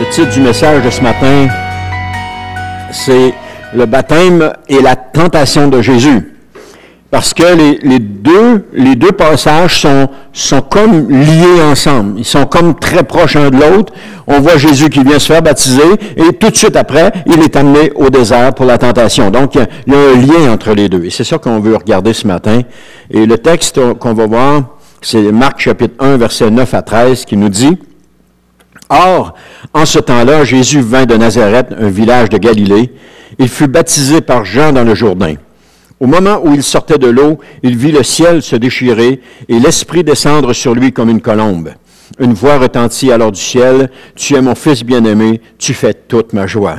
Le titre du message de ce matin, c'est « Le baptême et la tentation de Jésus ». Parce que les deux passages sont comme liés ensemble. Ils sont comme très proches l'un de l'autre. On voit Jésus qui vient se faire baptiser et tout de suite après, il est amené au désert pour la tentation. Donc, il y a un lien entre les deux. Et c'est ça qu'on veut regarder ce matin. Et le texte qu'on va voir, c'est Marc chapitre 1, versets 9 à 13, qui nous dit « Or, en ce temps-là, Jésus vint de Nazareth, un village de Galilée. Il fut baptisé par Jean dans le Jourdain. Au moment où il sortait de l'eau, il vit le ciel se déchirer et l'Esprit descendre sur lui comme une colombe. Une voix retentit alors du ciel, « Tu es mon Fils bien-aimé, tu fais toute ma joie. »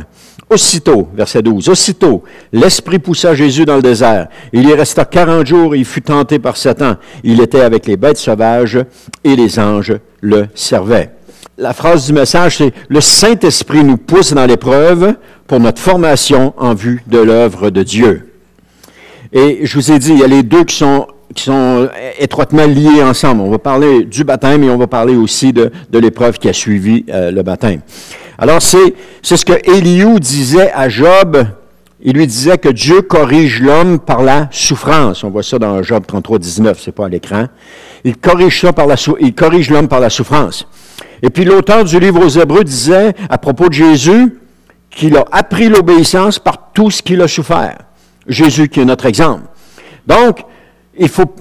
Aussitôt, verset 12, aussitôt, l'Esprit poussa Jésus dans le désert. Il y resta 40 jours et il fut tenté par Satan. Il était avec les bêtes sauvages et les anges le servaient. La phrase du message, c'est « Le Saint-Esprit nous pousse dans l'épreuve pour notre formation en vue de l'œuvre de Dieu. » Et je vous ai dit, il y a les deux qui sont étroitement liés ensemble. On va parler du baptême et on va parler aussi de l'épreuve qui a suivi le baptême. Alors, c'est ce que Éliou disait à Job. Il lui disait que Dieu corrige l'homme par la souffrance. On voit ça dans Job 33, 19, c'est pas à l'écran. Il corrige l'homme par la souffrance. Et puis l'auteur du livre aux Hébreux disait, à propos de Jésus, qu'il a appris l'obéissance par tout ce qu'il a souffert. Jésus qui est notre exemple. Donc,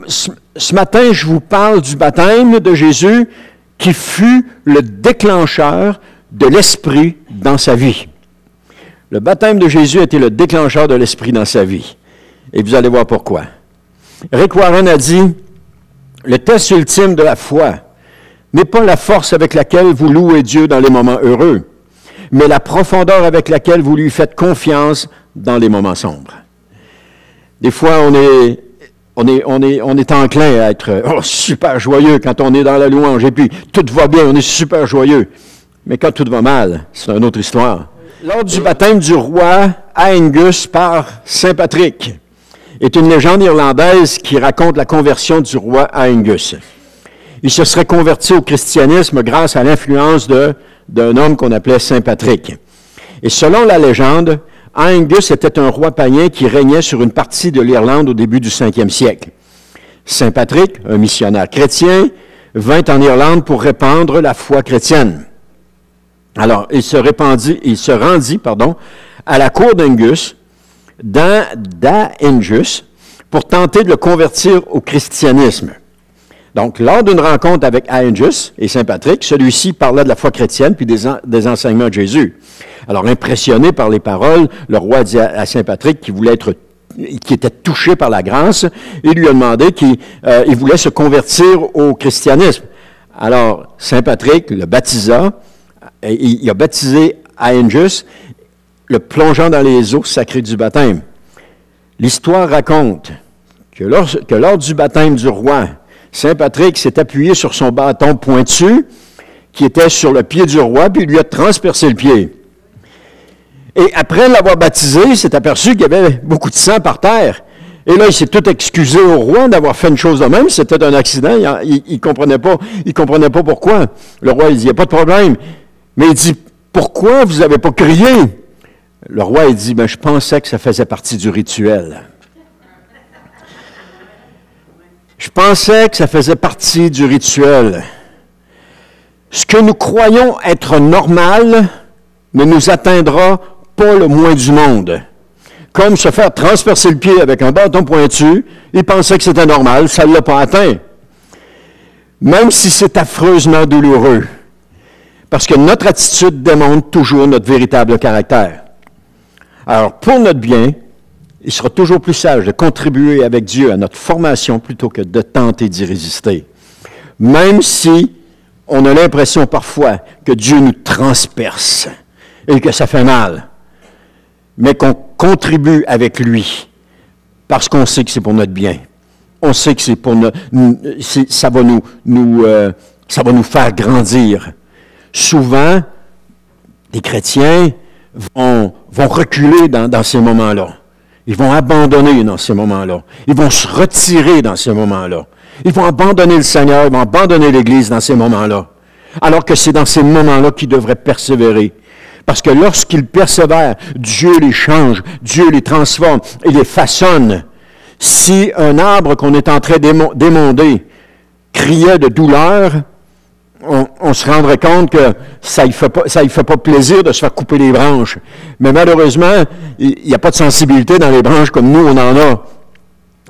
ce matin, je vous parle du baptême de Jésus qui fut le déclencheur de l'Esprit dans sa vie. Le baptême de Jésus a été le déclencheur de l'Esprit dans sa vie. Et vous allez voir pourquoi. Rick Warren a dit, « Le test ultime de la foi n'est pas la force avec laquelle vous louez Dieu dans les moments heureux, mais la profondeur avec laquelle vous lui faites confiance dans les moments sombres. » Des fois, on est enclin à être super joyeux quand on est dans la louange, et puis tout va bien, on est super joyeux. Mais quand tout va mal, c'est une autre histoire. Lors du baptême du roi Angus par Saint Patrick est une légende irlandaise qui raconte la conversion du roi Angus. Il se serait converti au christianisme grâce à l'influence d'un homme qu'on appelait Saint Patrick. Et selon la légende, Angus était un roi païen qui régnait sur une partie de l'Irlande au début du 5e siècle. Saint Patrick, un missionnaire chrétien, vint en Irlande pour répandre la foi chrétienne. Alors, il se rendit à la cour d'Angus, pour tenter de le convertir au christianisme. Donc, lors d'une rencontre avec Angus et Saint Patrick, celui-ci parlait de la foi chrétienne puis des enseignements de Jésus. Alors, impressionné par les paroles, le roi dit à Saint Patrick qu'il était touché par la grâce, et lui a demandé qu'il voulait se convertir au christianisme. Alors, Saint Patrick le baptisa, et il a baptisé Angus, le plongeant dans les eaux sacrées du baptême. L'histoire raconte que lors du baptême du roi, Saint Patrick s'est appuyé sur son bâton pointu, qui était sur le pied du roi, puis il lui a transpercé le pied. Et après l'avoir baptisé, il s'est aperçu qu'il y avait beaucoup de sang par terre. Et là, il s'est tout excusé au roi d'avoir fait une chose de même. C'était un accident. Il comprenait pas pourquoi. Le roi, il dit, il n'y a pas de problème. Mais il dit, pourquoi vous n'avez pas crié? Le roi, il dit, je pensais que ça faisait partie du rituel. Je pensais que ça faisait partie du rituel. Ce que nous croyons être normal ne nous atteindra pas le moins du monde. Comme se faire transpercer le pied avec un bâton pointu, il pensait que c'était normal, ça ne l'a pas atteint. Même si c'est affreusement douloureux. Parce que notre attitude démontre toujours notre véritable caractère. Alors, pour notre bien, il sera toujours plus sage de contribuer avec Dieu à notre formation plutôt que de tenter d'y résister. Même si on a l'impression parfois que Dieu nous transperce et que ça fait mal, mais qu'on contribue avec lui parce qu'on sait que c'est pour notre bien. On sait que c'est pour ça va nous faire grandir. Souvent, les chrétiens vont reculer dans ces moments-là. Ils vont abandonner dans ces moments-là. Ils vont se retirer dans ces moments-là. Ils vont abandonner le Seigneur, ils vont abandonner l'Église dans ces moments-là. Alors que c'est dans ces moments-là qu'ils devraient persévérer. Parce que lorsqu'ils persévèrent, Dieu les change, Dieu les transforme et les façonne. Si un arbre qu'on est en train d'émonder criait de douleur, on se rendrait compte que ça ne fait pas plaisir de se faire couper les branches. Mais malheureusement, il n'y a pas de sensibilité dans les branches comme nous, on en a.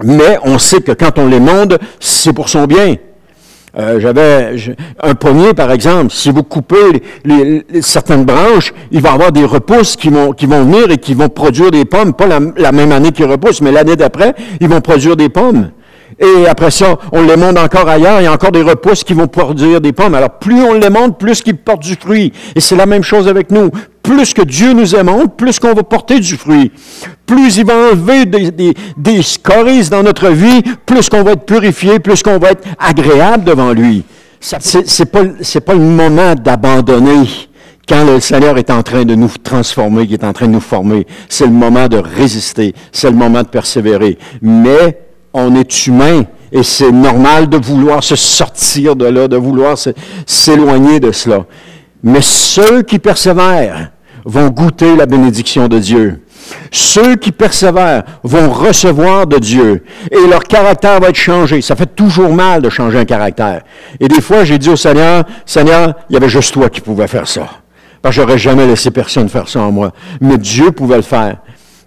Mais on sait que quand on l'émonde, c'est pour son bien. J'avais un pommier, par exemple. Si vous coupez certaines branches, il va y avoir des repousses qui vont venir et qui vont produire des pommes. Pas la même année qu'ils repoussent, mais l'année d'après, ils vont produire des pommes. Et après ça, on l'émonde encore ailleurs, il y a encore des repousses qui vont produire des pommes. Alors, plus on l'émonde, plus qu'ils portent du fruit. Et c'est la même chose avec nous. Plus que Dieu nous émonde, plus qu'on va porter du fruit. Plus il va enlever des scories dans notre vie, plus qu'on va être purifié, plus qu'on va être agréable devant lui. C'est pas le moment d'abandonner quand le Seigneur est en train de nous transformer, qu'il est en train de nous former. C'est le moment de résister, c'est le moment de persévérer. Mais on est humain et c'est normal de vouloir se sortir de là, de vouloir s'éloigner de cela. Mais ceux qui persévèrent vont goûter la bénédiction de Dieu. Ceux qui persévèrent vont recevoir de Dieu et leur caractère va être changé. Ça fait toujours mal de changer un caractère. Et des fois, j'ai dit au Seigneur, Seigneur, il y avait juste toi qui pouvais faire ça. Parce que j'aurais jamais laissé personne faire ça en moi. Mais Dieu pouvait le faire.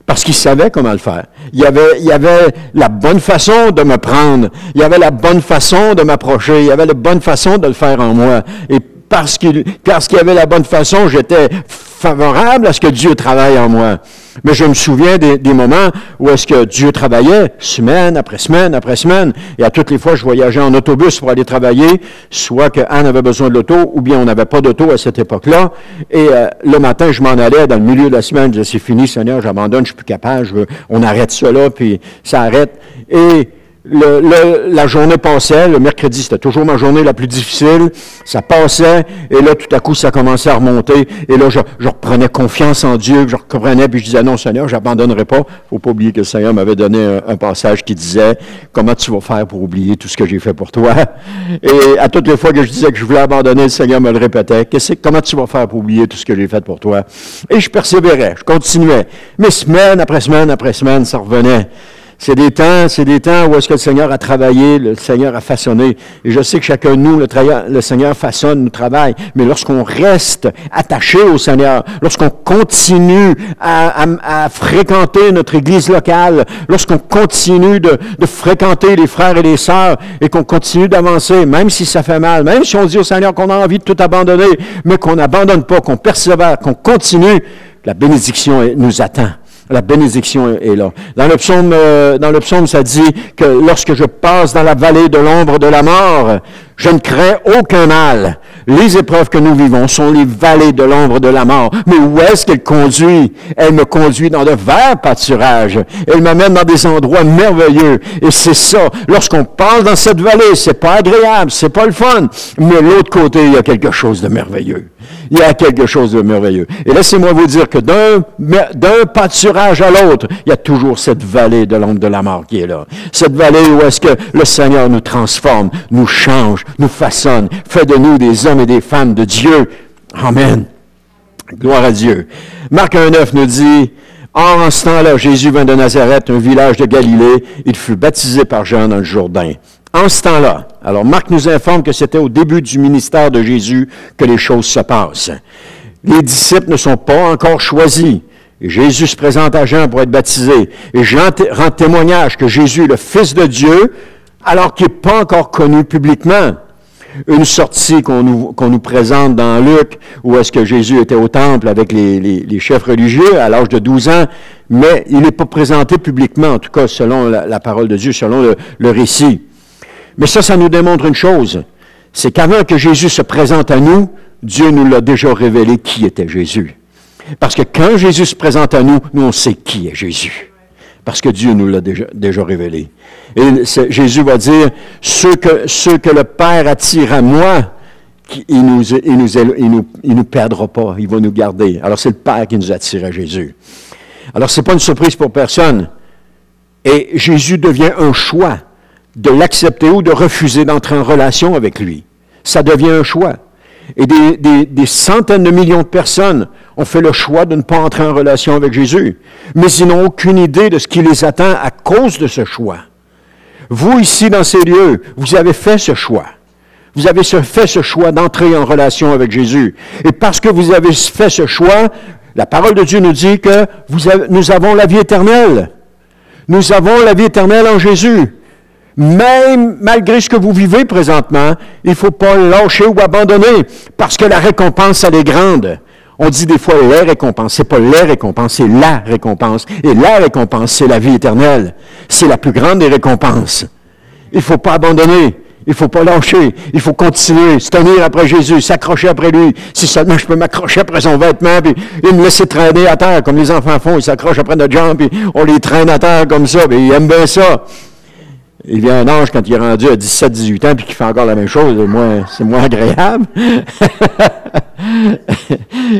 Parce qu'il savait comment le faire. Il y avait la bonne façon de me prendre. Il y avait la bonne façon de m'approcher. Il y avait la bonne façon de le faire en moi. Et parce qu'il y avait la bonne façon, j'étais favorable à ce que Dieu travaille en moi. Mais je me souviens des moments où est-ce que Dieu travaillait semaine après semaine après semaine. Et à toutes les fois, je voyageais en autobus pour aller travailler, soit que Anne avait besoin de l'auto, ou bien on n'avait pas d'auto à cette époque-là. Et le matin, je m'en allais dans le milieu de la semaine. Je disais, c'est fini, Seigneur, j'abandonne, je suis plus capable, on arrête cela, puis ça arrête. Et la journée passait, le mercredi, c'était toujours ma journée la plus difficile, ça passait, et là, tout à coup, ça commençait à remonter, et là, je reprenais confiance en Dieu, je reprenais, puis je disais, non, Seigneur, j'abandonnerai pas. Faut pas oublier que le Seigneur m'avait donné un passage qui disait, comment tu vas faire pour oublier tout ce que j'ai fait pour toi? Et à toutes les fois que je disais que je voulais abandonner, le Seigneur me le répétait, comment tu vas faire pour oublier tout ce que j'ai fait pour toi? Et je persévérais, je continuais, mais semaine après semaine après semaine, ça revenait. C'est des temps où est-ce que le Seigneur a travaillé, le Seigneur a façonné. Et je sais que chacun de nous, le Seigneur façonne, nous travaille. Mais lorsqu'on reste attaché au Seigneur, lorsqu'on continue à fréquenter notre église locale, lorsqu'on continue de fréquenter les frères et les sœurs et qu'on continue d'avancer, même si ça fait mal, même si on dit au Seigneur qu'on a envie de tout abandonner, mais qu'on n'abandonne pas, qu'on persévère, qu'on continue, la bénédiction nous attend. La bénédiction est là. Dans le psaume, ça dit que lorsque je passe dans la vallée de l'ombre de la mort, je ne crains aucun mal. Les épreuves que nous vivons sont les vallées de l'ombre de la mort. Mais où est-ce qu'elle conduit? Elle me conduit dans de verts pâturages. Elle m'amène dans des endroits merveilleux. Et c'est ça. Lorsqu'on passe dans cette vallée, c'est pas agréable, c'est pas le fun. Mais de l'autre côté, il y a quelque chose de merveilleux. Il y a quelque chose de merveilleux. Et laissez-moi vous dire que d'un pâturage à l'autre, il y a toujours cette vallée de l'ombre de la mort qui est là. Cette vallée où est-ce que le Seigneur nous transforme, nous change, nous façonne, fait de nous des hommes et des femmes de Dieu. Amen. Gloire à Dieu. Marc 1,9 nous dit, « Or, en ce temps-là, Jésus vint de Nazareth, un village de Galilée. Il fut baptisé par Jean dans le Jourdain. » En ce temps-là, alors Marc nous informe que c'était au début du ministère de Jésus que les choses se passent. Les disciples ne sont pas encore choisis. Et Jésus se présente à Jean pour être baptisé. Et Jean rend témoignage que Jésus est le Fils de Dieu, alors qu'il n'est pas encore connu publiquement. Une sortie qu'on nous présente dans Luc, où est-ce que Jésus était au temple avec les chefs religieux à l'âge de 12 ans, mais il n'est pas présenté publiquement, en tout cas selon la parole de Dieu, selon le récit. Mais ça nous démontre une chose, c'est qu'avant que Jésus se présente à nous, Dieu nous l'a déjà révélé qui était Jésus. Parce que quand Jésus se présente à nous, nous on sait qui est Jésus. Parce que Dieu nous l'a déjà révélé. Et Jésus va dire, ceux que le Père attire à moi, il nous perdra pas, il va nous garder. Alors c'est le Père qui nous attire à Jésus. Alors c'est pas une surprise pour personne. Et Jésus devient un choix de l'accepter ou de refuser d'entrer en relation avec lui. Ça devient un choix. Et des centaines de millions de personnes ont fait le choix de ne pas entrer en relation avec Jésus. Mais ils n'ont aucune idée de ce qui les attend à cause de ce choix. Vous, ici, dans ces lieux, vous avez fait ce choix. Vous avez fait ce choix d'entrer en relation avec Jésus. Et parce que vous avez fait ce choix, la parole de Dieu nous dit que nous avons la vie éternelle. Nous avons la vie éternelle en Jésus. Même malgré ce que vous vivez présentement, il ne faut pas lâcher ou abandonner, parce que la récompense, elle est grande. On dit des fois les récompenses. C'est pas les récompenses, c'est la récompense. Et la récompense, c'est la vie éternelle. C'est la plus grande des récompenses. Il ne faut pas abandonner. Il ne faut pas lâcher. Il faut continuer, se tenir après Jésus, s'accrocher après lui. Si seulement je peux m'accrocher après son vêtement, puis me laisser traîner à terre, comme les enfants font. Ils s'accrochent après notre jambe, puis on les traîne à terre comme ça, puis ils aiment bien ça. Il vient un ange quand il est rendu à 17-18 ans, puis qu'il fait encore la même chose. C'est moins agréable.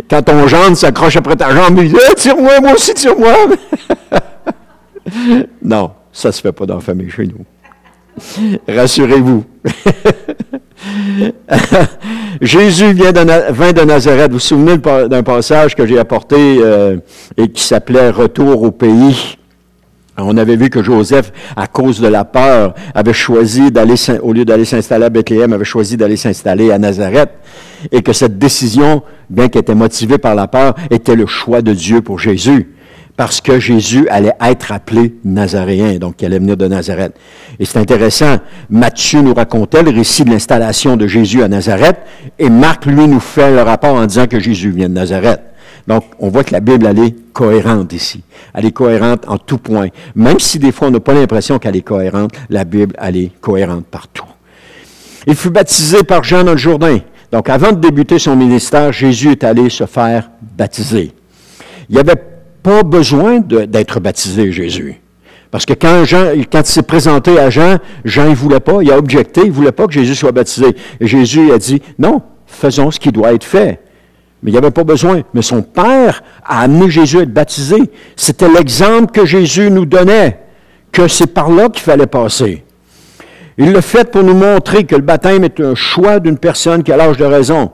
Quand ton jambe s'accroche après ta jambe, il dit « tire-moi, moi aussi, tire-moi! » Non, ça ne se fait pas dans la famille chez nous. Rassurez-vous. Jésus vint de Nazareth. Vous vous souvenez d'un passage que j'ai apporté et qui s'appelait « Retour au pays ». On avait vu que Joseph, à cause de la peur, avait choisi d'aller, au lieu d'aller s'installer à Bethléem, avait choisi d'aller s'installer à Nazareth. Et que cette décision, bien qu'elle était motivée par la peur, était le choix de Dieu pour Jésus. Parce que Jésus allait être appelé Nazaréen, donc il allait venir de Nazareth. Et c'est intéressant, Matthieu nous racontait le récit de l'installation de Jésus à Nazareth, et Marc, lui, nous fait le rapport en disant que Jésus vient de Nazareth. Donc, on voit que la Bible, elle est cohérente ici. Elle est cohérente en tout point. Même si des fois, on n'a pas l'impression qu'elle est cohérente, la Bible, elle est cohérente partout. Il fut baptisé par Jean dans le Jourdain. Donc, avant de débuter son ministère, Jésus est allé se faire baptiser. Il n'y avait pas besoin d'être baptisé, Jésus. Parce que quand il s'est présenté à Jean, Jean ne voulait pas, il a objecté, il ne voulait pas que Jésus soit baptisé. Et Jésus a dit, non, faisons ce qui doit être fait. Mais il n'y avait pas besoin. Mais son Père a amené Jésus à être baptisé. C'était l'exemple que Jésus nous donnait, que c'est par là qu'il fallait passer. Il l'a fait pour nous montrer que le baptême est un choix d'une personne qui a l'âge de raison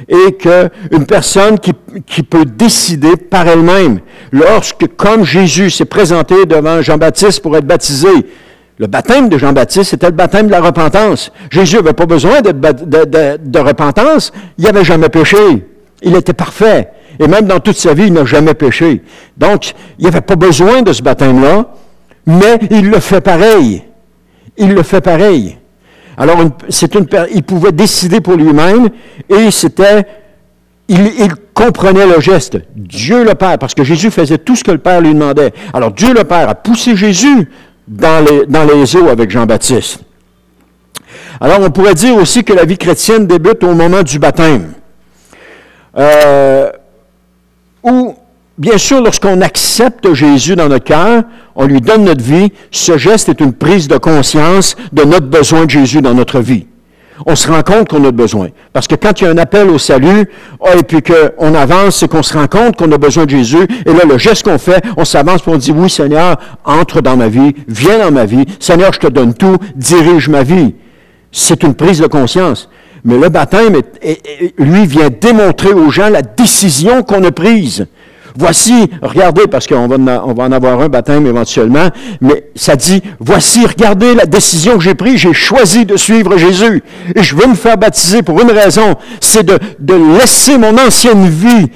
et qu'une personne qui peut décider par elle-même. Lorsque, comme Jésus s'est présenté devant Jean-Baptiste pour être baptisé, le baptême de Jean-Baptiste, c'était le baptême de la repentance. Jésus n'avait pas besoin de repentance. Il n'avait jamais péché. Il était parfait. Et même dans toute sa vie, il n'a jamais péché. Donc, il n'y avait pas besoin de ce baptême-là, mais il le fait pareil. Il le fait pareil. Alors, il pouvait décider pour lui-même, et il comprenait le geste. Dieu le Père, parce que Jésus faisait tout ce que le Père lui demandait. Alors, Dieu le Père a poussé Jésus dans les eaux avec Jean-Baptiste. Alors, on pourrait dire aussi que la vie chrétienne débute au moment du baptême. Ou, bien sûr, lorsqu'on accepte Jésus dans notre cœur, on lui donne notre vie, ce geste est une prise de conscience de notre besoin de Jésus dans notre vie. On se rend compte qu'on a besoin. Parce que quand il y a un appel au salut, et puis qu'on avance, c'est qu'on se rend compte qu'on a besoin de Jésus, et là, le geste qu'on fait, on s'avance et on dit, oui, Seigneur, entre dans ma vie, viens dans ma vie, Seigneur, je te donne tout, dirige ma vie. C'est une prise de conscience. Mais le baptême, lui, vient démontrer aux gens la décision qu'on a prise. Voici, regardez, parce qu'on va en avoir un baptême éventuellement, mais ça dit, voici, regardez la décision que j'ai prise, j'ai choisi de suivre Jésus. Et je veux me faire baptiser pour une raison, c'est de laisser mon ancienne vie,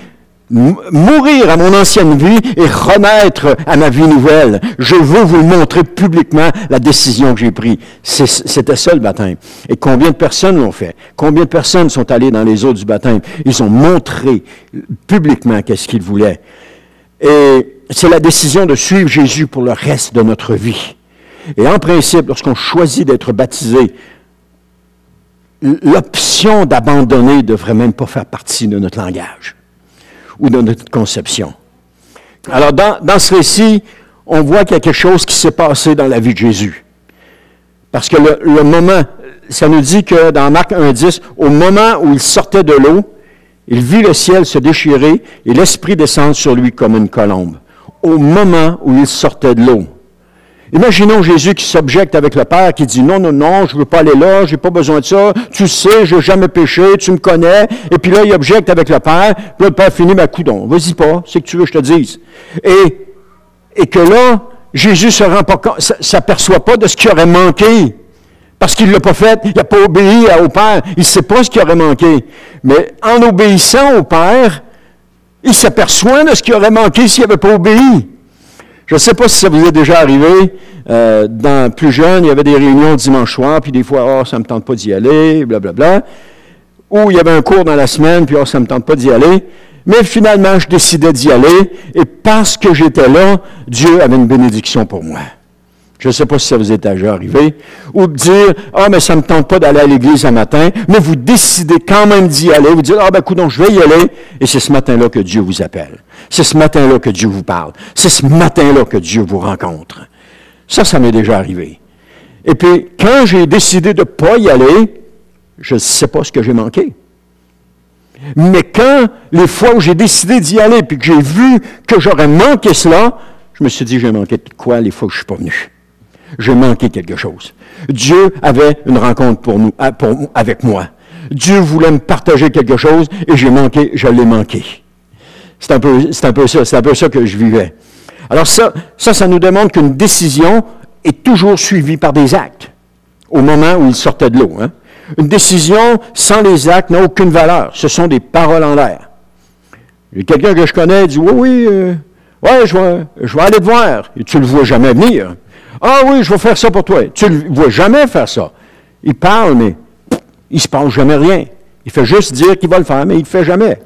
mourir à mon ancienne vie et renaître à ma vie nouvelle. Je veux vous montrer publiquement la décision que j'ai prise. C'était ça le baptême. Et combien de personnes l'ont fait? Combien de personnes sont allées dans les eaux du baptême? Ils ont montré publiquement qu'est-ce qu'ils voulaient. Et c'est la décision de suivre Jésus pour le reste de notre vie. Et en principe, lorsqu'on choisit d'être baptisé, l'option d'abandonner ne devrait même pas faire partie de notre langage ou de notre conception. Alors, dans ce récit, on voit qu'il y a quelque chose qui s'est passé dans la vie de Jésus. Parce que le moment, ça nous dit que dans Marc 1,10, au moment où il sortait de l'eau, il vit le ciel se déchirer et l'Esprit descendre sur lui comme une colombe. Au moment où il sortait de l'eau. Imaginons Jésus qui s'objecte avec le Père, qui dit, non, non, non, je ne veux pas aller là, je n'ai pas besoin de ça, tu sais, je n'ai jamais péché, tu me connais, et puis là, il objecte avec le Père, puis là, le Père finit, ben, coudonc, vas-y pas, c'est que tu veux que je te dise. Et que là, Jésus ne s'aperçoit pas de ce qui aurait manqué, parce qu'il ne l'a pas fait, il n'a pas obéi au Père, il ne sait pas ce qui aurait manqué. Mais en obéissant au Père, il s'aperçoit de ce qui aurait manqué s'il n'avait pas obéi. Je ne sais pas si ça vous est déjà arrivé, plus jeune, il y avait des réunions dimanche soir, puis des fois, ça ne me tente pas d'y aller, blablabla. Ou il y avait un cours dans la semaine, puis ça ne me tente pas d'y aller. Mais finalement, je décidais d'y aller, et parce que j'étais là, Dieu avait une bénédiction pour moi. Je ne sais pas si ça vous est déjà arrivé. Ou de dire, mais ça ne me tente pas d'aller à l'église un matin, mais vous décidez quand même d'y aller. Vous dites, coudonc, je vais y aller. Et c'est ce matin-là que Dieu vous appelle. C'est ce matin-là que Dieu vous parle. C'est ce matin-là que Dieu vous rencontre. Ça m'est déjà arrivé. Et puis, quand j'ai décidé de ne pas y aller, je ne sais pas ce que j'ai manqué. Mais quand, les fois où j'ai décidé d'y aller, puis que j'ai vu que j'aurais manqué cela, je me suis dit, j'ai manqué de quoi les fois où je ne suis pas venu. J'ai manqué quelque chose. Dieu avait une rencontre avec moi. Dieu voulait me partager quelque chose et je l'ai manqué. C'est un peu ça que je vivais. Alors ça nous démontre qu'une décision est toujours suivie par des actes au moment où il sortait de l'eau. Hein? Une décision sans les actes n'a aucune valeur. Ce sont des paroles en l'air. Il y a quelqu'un que je connais dit, oui, je vais aller te voir. Et tu ne le vois jamais venir. Ah oui, je vais faire ça pour toi. Tu ne le vois jamais faire ça. Il parle, mais il ne se passe jamais rien. Il fait juste dire qu'il va le faire, mais il ne le fait jamais.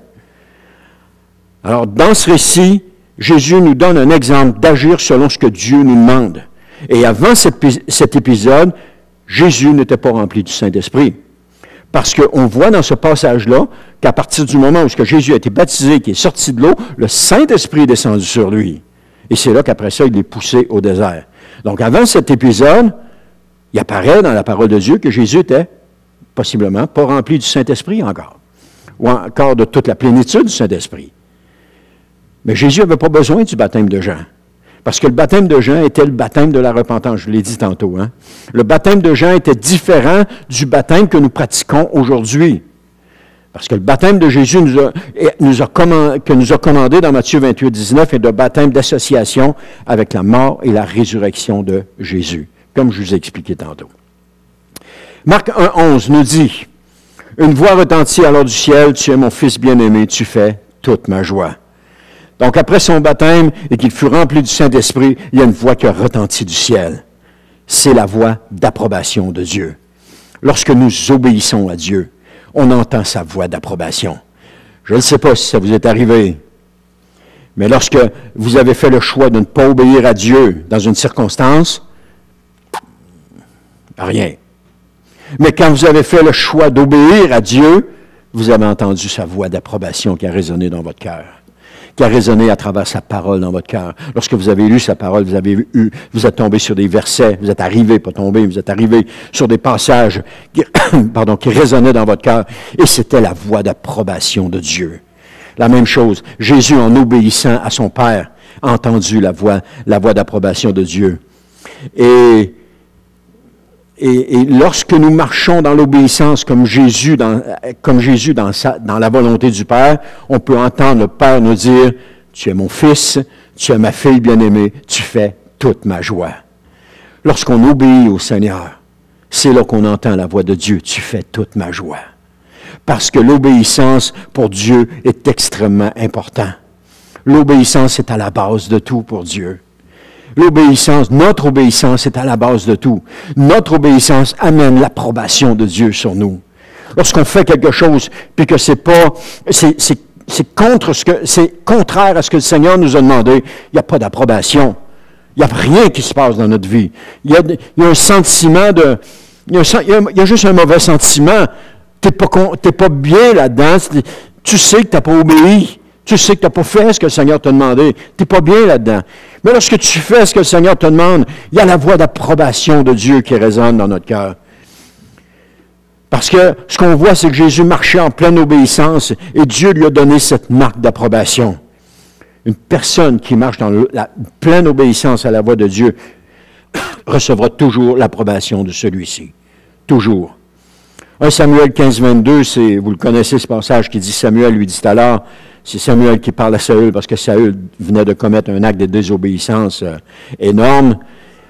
Alors, dans ce récit, Jésus nous donne un exemple d'agir selon ce que Dieu nous demande. Et avant cet épisode, Jésus n'était pas rempli du Saint-Esprit. Parce qu'on voit dans ce passage-là qu'à partir du moment où Jésus a été baptisé, qu'il est sorti de l'eau, le Saint-Esprit est descendu sur lui. Et c'est là qu'après ça, il est poussé au désert. Donc, avant cet épisode, il apparaît dans la parole de Dieu que Jésus était possiblement pas rempli du Saint-Esprit encore, ou encore de toute la plénitude du Saint-Esprit. Mais Jésus n'avait pas besoin du baptême de Jean, parce que le baptême de Jean était le baptême de la repentance, je l'ai dit tantôt. Hein? Le baptême de Jean était différent du baptême que nous pratiquons aujourd'hui. Parce que le baptême de Jésus que nous a commandé dans Matthieu 28, 19 est de baptême d'association avec la mort et la résurrection de Jésus, comme je vous ai expliqué tantôt. Marc 1,11 nous dit, « Une voix retentit alors du ciel, tu es mon Fils bien-aimé, tu fais toute ma joie. » Donc après son baptême et qu'il fut rempli du Saint-Esprit, il y a une voix qui a retenti du ciel. C'est la voix d'approbation de Dieu. Lorsque nous obéissons à Dieu, on entend sa voix d'approbation. Je ne sais pas si ça vous est arrivé, mais lorsque vous avez fait le choix de ne pas obéir à Dieu dans une circonstance, rien. Mais quand vous avez fait le choix d'obéir à Dieu, vous avez entendu sa voix d'approbation qui a résonné dans votre cœur, qui a résonné à travers sa parole dans votre cœur. Lorsque vous avez lu sa parole, vous êtes tombé sur des versets, vous êtes arrivé, pas tombé, vous êtes arrivé sur des passages qui résonnaient dans votre cœur, et c'était la voix d'approbation de Dieu. La même chose, Jésus, en obéissant à son Père, a entendu la voix d'approbation de Dieu. Et lorsque nous marchons dans l'obéissance comme Jésus dans la volonté du Père, on peut entendre le Père nous dire, « Tu es mon Fils, tu es ma fille bien-aimée, tu fais toute ma joie. » Lorsqu'on obéit au Seigneur, c'est là qu'on entend la voix de Dieu, « Tu fais toute ma joie. » Parce que l'obéissance pour Dieu est extrêmement important. L'obéissance est à la base de tout pour Dieu. Notre obéissance est à la base de tout. Notre obéissance amène l'approbation de Dieu sur nous. Lorsqu'on fait quelque chose, puis que c'est contraire à ce que le Seigneur nous a demandé, il n'y a pas d'approbation. Il n'y a rien qui se passe dans notre vie. Il y a un sentiment il y a juste un mauvais sentiment. T'es pas bien là-dedans. Tu sais que tu n'as pas obéi. Tu sais que tu n'as pas fait ce que le Seigneur t'a demandé. Tu n'es pas bien là-dedans. Mais lorsque tu fais ce que le Seigneur te demande, il y a la voix d'approbation de Dieu qui résonne dans notre cœur. Parce que ce qu'on voit, c'est que Jésus marchait en pleine obéissance et Dieu lui a donné cette marque d'approbation. Une personne qui marche dans la pleine obéissance à la voix de Dieu recevra toujours l'approbation de celui-ci. Toujours. 1 Samuel 15, 22, vous le connaissez ce passage qui dit, Samuel lui dit alors, c'est Samuel qui parle à Saül parce que Saül venait de commettre un acte de désobéissance énorme.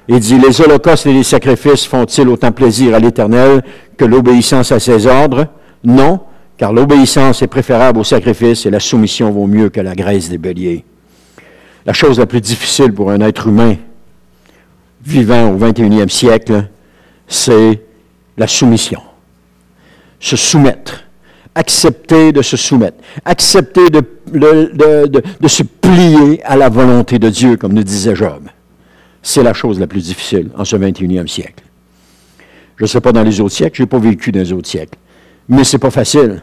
Il dit, les holocaustes et les sacrifices font-ils autant plaisir à l'Éternel que l'obéissance à ses ordres? Non, car l'obéissance est préférable au sacrifice et la soumission vaut mieux que la graisse des béliers. La chose la plus difficile pour un être humain vivant au 21e siècle, c'est la soumission. Se soumettre. Accepter de se soumettre. Accepter de se plier à la volonté de Dieu, comme nous disait Job. C'est la chose la plus difficile en ce 21e siècle. Je ne sais pas dans les autres siècles, je n'ai pas vécu dans les autres siècles. Mais ce n'est pas facile.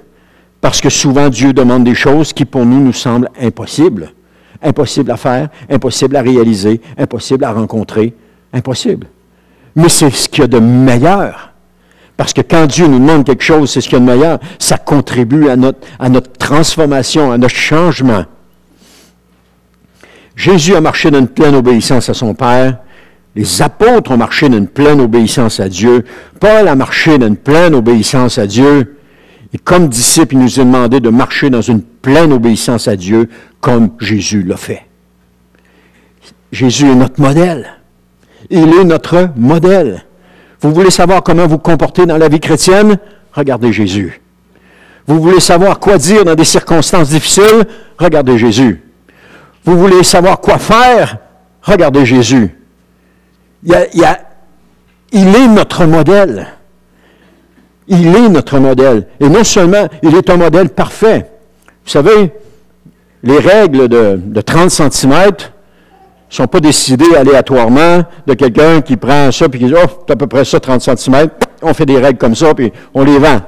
Parce que souvent, Dieu demande des choses qui, pour nous semblent impossibles. Impossibles à faire, impossibles à réaliser, impossibles à rencontrer. Impossible. Mais c'est ce qu'il y a de meilleur. Parce que quand Dieu nous demande quelque chose, c'est ce qu'il y a de meilleur. Ça contribue à notre transformation, à notre changement. Jésus a marché dans une pleine obéissance à son Père. Les apôtres ont marché dans une pleine obéissance à Dieu. Paul a marché dans une pleine obéissance à Dieu. Et comme disciple, il nous a demandé de marcher dans une pleine obéissance à Dieu, comme Jésus l'a fait. Jésus est notre modèle. Il est notre modèle. Vous voulez savoir comment vous comporter dans la vie chrétienne? Regardez Jésus. Vous voulez savoir quoi dire dans des circonstances difficiles? Regardez Jésus. Vous voulez savoir quoi faire? Regardez Jésus. Il est notre modèle. Il est notre modèle. Et non seulement, il est un modèle parfait. Vous savez, les règles de 30 cm ne sont pas décidées aléatoirement de quelqu'un qui prend ça et qui dit « Oh, c'est à peu près ça, 30 cm. » On fait des règles comme ça, puis on les vend.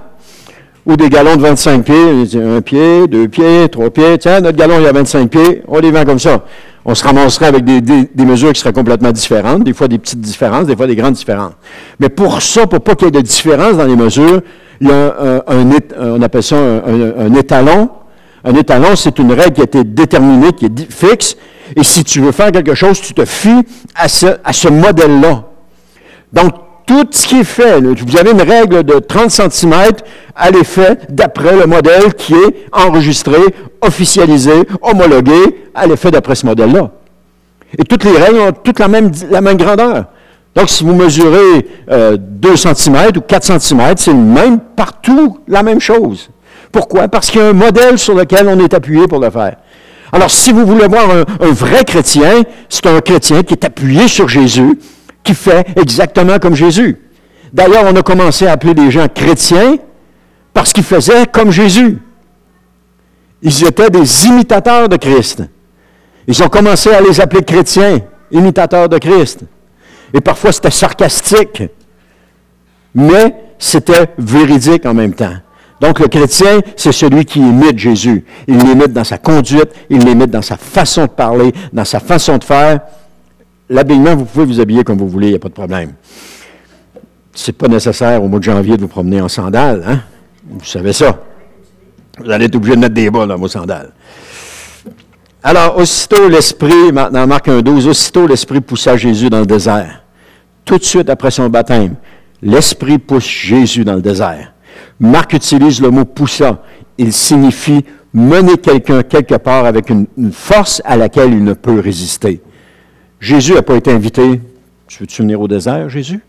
Ou des galons de 25 pieds, un pied, 2 pieds, 3 pieds. Tiens, notre galon, il y a 25 pieds, on les vend comme ça. On se ramasserait avec des mesures qui seraient complètement différentes, des fois des petites différences, des fois des grandes différences. Mais pour ça, pour pas qu'il y ait de différence dans les mesures, il y a on appelle ça un étalon. Un étalon, c'est une règle qui a été déterminée, qui est fixe, et si tu veux faire quelque chose, tu te fies à ce modèle-là. Donc, tout ce qui est fait, vous avez une règle de 30 cm, elle est faite d'après le modèle qui est enregistré, officialisé, homologué, elle est faite d'après ce modèle-là. Et toutes les règles ont toutes la même grandeur. Donc, si vous mesurez 2 cm ou 4 cm, c'est le même partout, la même chose. Pourquoi? Parce qu'il y a un modèle sur lequel on est appuyé pour le faire. Alors, si vous voulez voir un vrai chrétien, c'est un chrétien qui est appuyé sur Jésus, qui fait exactement comme Jésus. D'ailleurs, on a commencé à appeler des gens chrétiens parce qu'ils faisaient comme Jésus. Ils étaient des imitateurs de Christ. Ils ont commencé à les appeler chrétiens, imitateurs de Christ. Et parfois, c'était sarcastique, mais c'était véridique en même temps. Donc, le chrétien, c'est celui qui imite Jésus. Il l'imite dans sa conduite, il l'imite dans sa façon de parler, dans sa façon de faire. L'habillement, vous pouvez vous habiller comme vous voulez, il n'y a pas de problème. Ce n'est pas nécessaire au mois de janvier de vous promener en sandales, hein? Vous savez ça. Vous allez être obligé de mettre des bas dans vos sandales. Alors, aussitôt l'Esprit, dans Marc 1,12, aussitôt l'Esprit poussa Jésus dans le désert. Tout de suite après son baptême, l'Esprit pousse Jésus dans le désert. Marc utilise le mot « poussa ». Il signifie mener quelqu'un quelque part avec une force à laquelle il ne peut résister. Jésus n'a pas été invité. Tu veux-tu venir au désert, Jésus?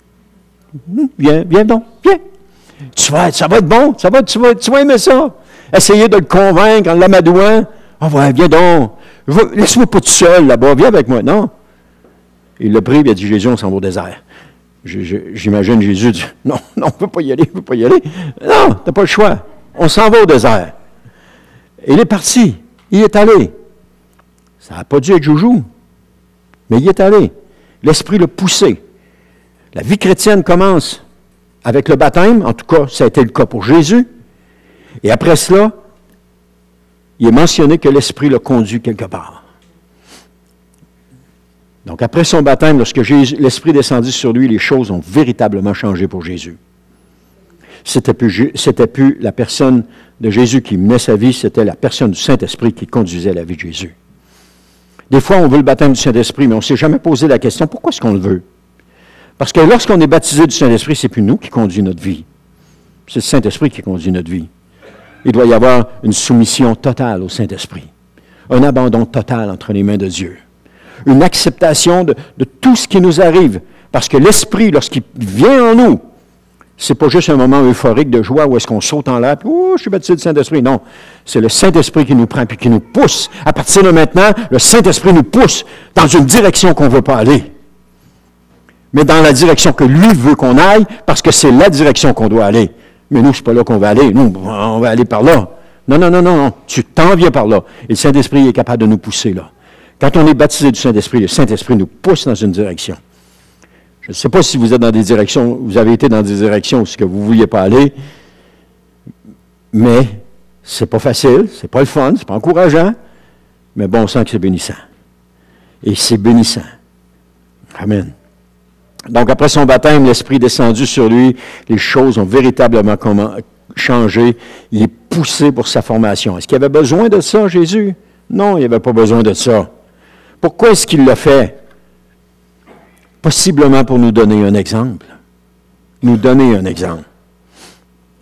Viens donc, viens. Ça va être bon, tu vas aimer ça. Essayez de le convaincre en l'amadouant. Ah ouais, viens donc. Laisse-moi pas tout seul là-bas, viens avec moi. Non. Il l'a pris, il a dit, Jésus, on s'en va au désert. J'imagine Jésus dit, non, on ne peut pas y aller, on ne peut pas y aller. Non, tu n'as pas le choix. On s'en va au désert. Et il est parti. Il est allé. Ça n'a pas dû être joujou. Mais il est allé. L'Esprit l'a poussé. La vie chrétienne commence avec le baptême. En tout cas, ça a été le cas pour Jésus. Et après cela, il est mentionné que l'Esprit l'a conduit quelque part. Donc, après son baptême, lorsque l'Esprit descendit sur lui, les choses ont véritablement changé pour Jésus. C'était plus la personne de Jésus qui menait sa vie, c'était la personne du Saint-Esprit qui conduisait la vie de Jésus. Des fois, on veut le baptême du Saint-Esprit, mais on ne s'est jamais posé la question, pourquoi est-ce qu'on le veut? Parce que lorsqu'on est baptisé du Saint-Esprit, c'est plus nous qui conduit notre vie. C'est le Saint-Esprit qui conduit notre vie. Il doit y avoir une soumission totale au Saint-Esprit. Un abandon total entre les mains de Dieu. Une acceptation de tout ce qui nous arrive. Parce que l'Esprit, lorsqu'il vient en nous, c'est pas juste un moment euphorique de joie où est-ce qu'on saute en l'air, puis « Oh, je suis baptisé du Saint-Esprit ». Non, c'est le Saint-Esprit qui nous prend puis qui nous pousse. À partir de maintenant, le Saint-Esprit nous pousse dans une direction qu'on ne veut pas aller. Mais dans la direction que lui veut qu'on aille, parce que c'est la direction qu'on doit aller. Mais nous, c'est pas là qu'on va aller. Nous, on va aller par là. Non. Tu t'en viens par là. Et le Saint-Esprit est capable de nous pousser là. Quand on est baptisé du Saint-Esprit, le Saint-Esprit nous pousse dans une direction. Je ne sais pas si vous êtes dans des directions, vous avez été dans des directions où vous ne vouliez pas aller, mais c'est pas facile, c'est pas le fun, c'est pas encourageant, mais bon, on sent que c'est bénissant. Et c'est bénissant. Amen. Donc, après son baptême, l'Esprit est descendu sur lui, les choses ont véritablement changé, il est poussé pour sa formation. Est-ce qu'il avait besoin de ça, Jésus? Non, il n'avait pas besoin de ça. Pourquoi est-ce qu'il l'a fait? Possiblement pour nous donner un exemple. Nous donner un exemple.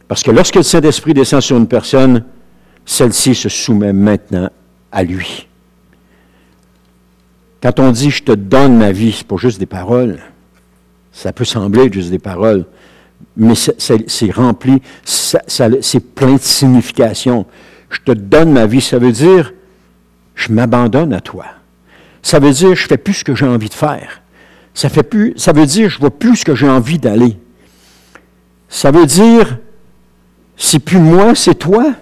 Parce que lorsque le Saint-Esprit descend sur une personne, celle-ci se soumet maintenant à lui. Quand on dit « je te donne ma vie », ce n'est pas juste des paroles. Ça peut sembler juste des paroles, mais c'est rempli, c'est plein de signification. Je te donne ma vie, ça veut dire je m'abandonne à toi. Ça veut dire je ne fais plus ce que j'ai envie de faire. Ça veut dire je ne vois plus ce que j'ai envie d'aller. Ça veut dire c'est plus moi, c'est toi.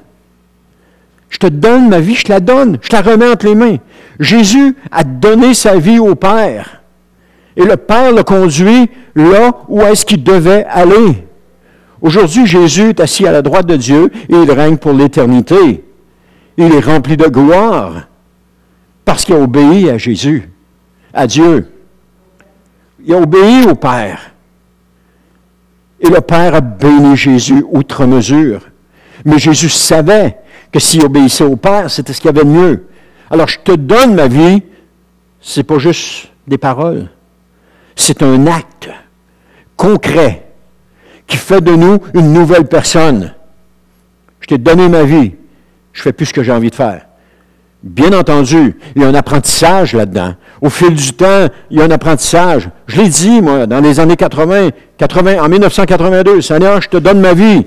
Je te donne ma vie, je te la donne, je te la remets entre les mains. Jésus a donné sa vie au Père. Et le Père le conduit là où est-ce qu'il devait aller. Aujourd'hui, Jésus est assis à la droite de Dieu et il règne pour l'éternité. Il est rempli de gloire parce qu'il a obéi à Jésus, à Dieu. Il a obéi au Père. Et le Père a béni Jésus outre mesure. Mais Jésus savait que s'il obéissait au Père, c'était ce qu'il y avait de mieux. Alors, je te donne ma vie, c'est pas juste des paroles. C'est un acte concret qui fait de nous une nouvelle personne. Je t'ai donné ma vie, je ne fais plus ce que j'ai envie de faire. Bien entendu, il y a un apprentissage là-dedans. Au fil du temps, il y a un apprentissage. Je l'ai dit, moi, dans les années 80, en 1982, Seigneur, je te donne ma vie.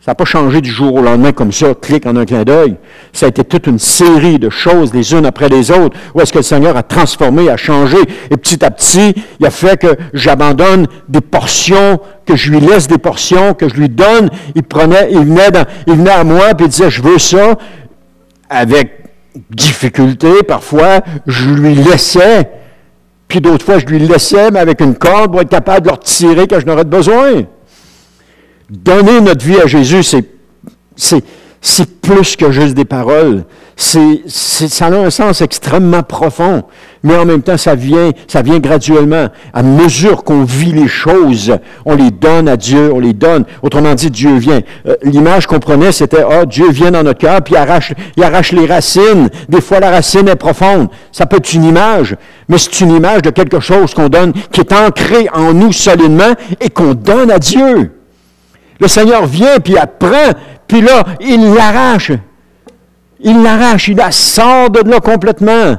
Ça n'a pas changé du jour au lendemain comme ça, clic en un clin d'œil. Ça a été toute une série de choses, les unes après les autres, où est-ce que le Seigneur a transformé, a changé, et petit à petit, il a fait que j'abandonne des portions, que je lui laisse des portions, que je lui donne. Il venait à moi, puis il disait, je veux ça, avec difficulté, parfois, je lui laissais, puis d'autres fois, je lui laissais, mais avec une corde pour être capable de le retirer quand je n'aurais besoin. Donner notre vie à Jésus, c'est plus que juste des paroles. Ça a un sens extrêmement profond, mais en même temps, ça vient graduellement. À mesure qu'on vit les choses, on les donne à Dieu, on les donne. Autrement dit, Dieu vient. L'image qu'on prenait, c'était, Dieu vient dans notre cœur, puis il arrache les racines. Des fois, la racine est profonde. Ça peut être une image, mais c'est une image de quelque chose qu'on donne, qui est ancré en nous solidement et qu'on donne à Dieu. Le Seigneur vient, puis apprend, puis là, il l'arrache. Il la sort de là complètement.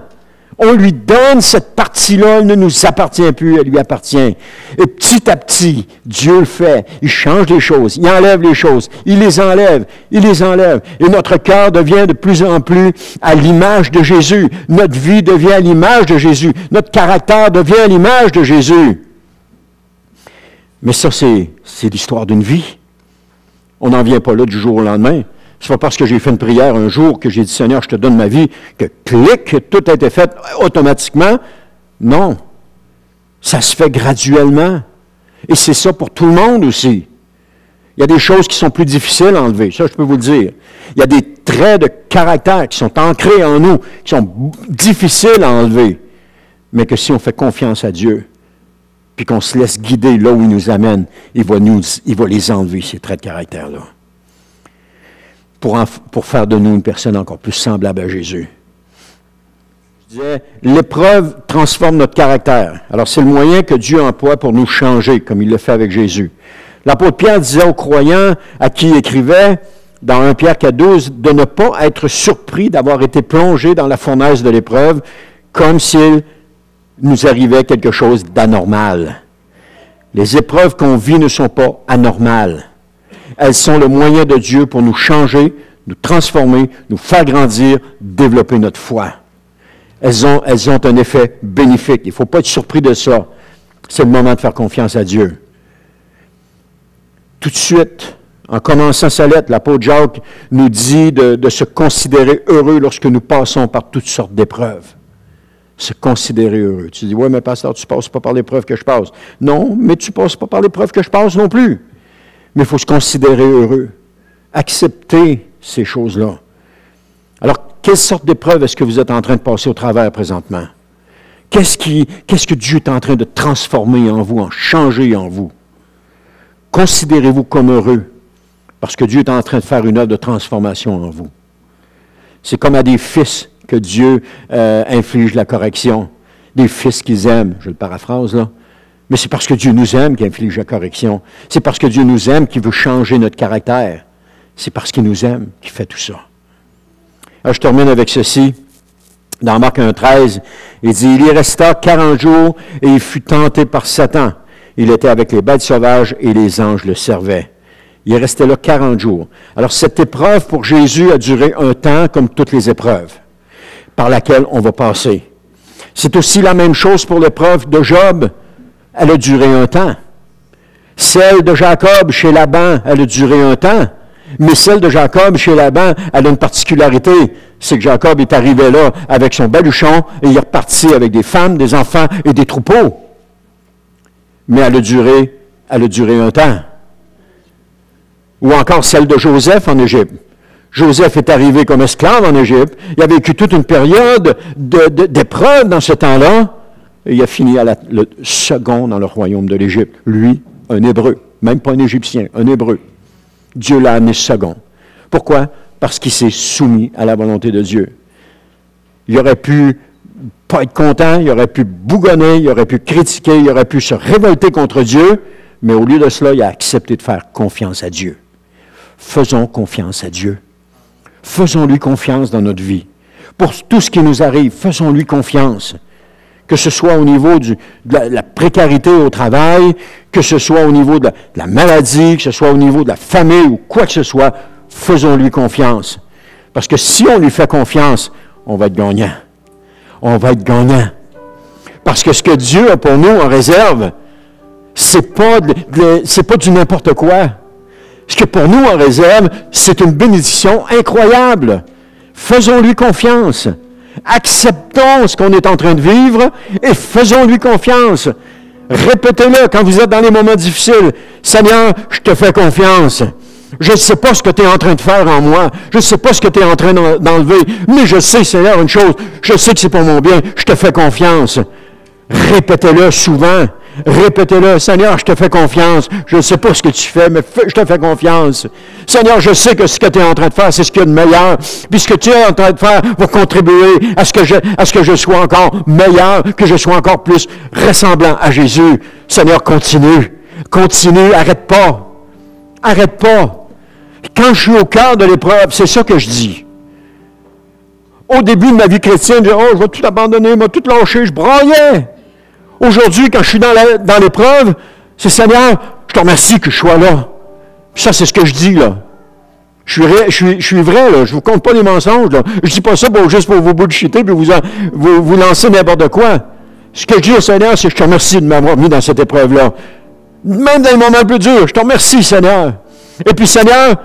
On lui donne cette partie-là, elle ne nous appartient plus, elle lui appartient. Et petit à petit, Dieu le fait. Il change les choses, il enlève les choses, il les enlève. Et notre cœur devient de plus en plus à l'image de Jésus. Notre vie devient à l'image de Jésus. Notre caractère devient à l'image de Jésus. Mais ça, c'est l'histoire d'une vie. On n'en vient pas là du jour au lendemain. Ce n'est pas parce que j'ai fait une prière un jour que j'ai dit « Seigneur, je te donne ma vie » que clic, tout a été fait automatiquement. Non. Ça se fait graduellement. Et c'est ça pour tout le monde aussi. Il y a des choses qui sont plus difficiles à enlever. Ça, je peux vous le dire. Il y a des traits de caractère qui sont ancrés en nous, qui sont difficiles à enlever. Mais que si on fait confiance à Dieu, puis qu'on se laisse guider là où il nous amène, il va les enlever, ces traits de caractère-là. Pour faire de nous une personne encore plus semblable à Jésus. Je disait, l'épreuve transforme notre caractère. Alors, c'est le moyen que Dieu emploie pour nous changer, comme il le fait avec Jésus. L'apôtre Pierre disait aux croyants à qui il écrivait, dans 1 Pierre 4,12, de ne pas être surpris d'avoir été plongé dans la fournaise de l'épreuve, comme s'il nous arrivait quelque chose d'anormal. Les épreuves qu'on vit ne sont pas anormales. Elles sont le moyen de Dieu pour nous changer, nous transformer, nous faire grandir, développer notre foi. Elles ont un effet bénéfique. Il ne faut pas être surpris de ça. C'est le moment de faire confiance à Dieu. Tout de suite, en commençant sa lettre, l'apôtre Jacques nous dit de se considérer heureux lorsque nous passons par toutes sortes d'épreuves. Se considérer heureux. Tu dis, oui, mais pasteur, tu ne passes pas par l'épreuve que je passe. Non, mais tu ne passes pas par l'épreuve que je passe non plus. Mais il faut se considérer heureux. Accepter ces choses-là. Alors, quelle sorte d'épreuve est-ce que vous êtes en train de passer au travers présentement? Qu'est-ce que Dieu est en train de transformer en vous, en changer en vous? Considérez-vous comme heureux, parce que Dieu est en train de faire une œuvre de transformation en vous. C'est comme à des fils que Dieu inflige la correction. Des fils qu'ils aiment, je le paraphrase là. Mais c'est parce que Dieu nous aime qu'il inflige la correction. C'est parce que Dieu nous aime qu'il veut changer notre caractère. C'est parce qu'il nous aime qu'il fait tout ça. Alors, je termine avec ceci. Dans Marc 1,13, il dit, « Il y resta 40 jours et il fut tenté par Satan. Il était avec les bêtes sauvages et les anges le servaient. » Il est resté là 40 jours. Alors, cette épreuve pour Jésus a duré un temps comme toutes les épreuves par laquelle on va passer. C'est aussi la même chose pour l'épreuve de Job. Elle a duré un temps. Celle de Jacob chez Laban, elle a duré un temps. Mais celle de Jacob chez Laban, elle a une particularité. C'est que Jacob est arrivé là avec son baluchon et il est reparti avec des femmes, des enfants et des troupeaux. Mais elle a duré un temps. Ou encore celle de Joseph en Égypte. Joseph est arrivé comme esclave en Égypte. Il a vécu toute une période d'épreuve dans ce temps-là. Et il a fini le second dans le royaume de l'Égypte. Lui, un Hébreu. Même pas un Égyptien, un Hébreu. Dieu l'a amené second. Pourquoi? Parce qu'il s'est soumis à la volonté de Dieu. Il aurait pu pas être content, il aurait pu bougonner, il aurait pu critiquer, il aurait pu se révolter contre Dieu, mais au lieu de cela, il a accepté de faire confiance à Dieu. Faisons confiance à Dieu. Faisons-lui confiance dans notre vie. Pour tout ce qui nous arrive, faisons-lui confiance. Que ce soit au niveau de la précarité au travail, que ce soit au niveau de la maladie, que ce soit au niveau de la famille ou quoi que ce soit, faisons-lui confiance. Parce que si on lui fait confiance, on va être gagnant. On va être gagnant. Parce que ce que Dieu a pour nous en réserve, c'est pas du n'importe quoi. Ce que pour nous en réserve, c'est une bénédiction incroyable. Faisons-lui confiance. Acceptons ce qu'on est en train de vivre et faisons-lui confiance. Répétez-le quand vous êtes dans les moments difficiles. Seigneur, je te fais confiance. Je ne sais pas ce que tu es en train de faire en moi. Je ne sais pas ce que tu es en train d'enlever. Mais je sais, Seigneur, une chose. Je sais que c'est pour mon bien. Je te fais confiance. Répétez-le souvent. Répétez-le. Seigneur, je te fais confiance. Je ne sais pas ce que tu fais, mais je te fais confiance. Seigneur, je sais que ce que tu es en train de faire, c'est ce qu'il y a de meilleur. Puis ce que tu es en train de faire va contribuer à ce que je sois encore meilleur, que je sois encore plus ressemblant à Jésus. Seigneur, continue. Continue. Arrête pas. Arrête pas. Quand je suis au cœur de l'épreuve, c'est ça que je dis. Au début de ma vie chrétienne, je dis, je vais tout abandonner, je vais tout lâcher, je braillais. Aujourd'hui, quand je suis dans l'épreuve, c'est Seigneur, je te remercie que je sois là. Puis ça, c'est ce que je dis, là. Je suis vrai, là. Je ne vous compte pas des mensonges, là. Je ne dis pas ça juste pour vous bullshiter puis vous lancer n'importe quoi. Ce que je dis au Seigneur, c'est que je te remercie de m'avoir mis dans cette épreuve-là. Même dans les moments plus durs, je te remercie, Seigneur. Et puis, Seigneur,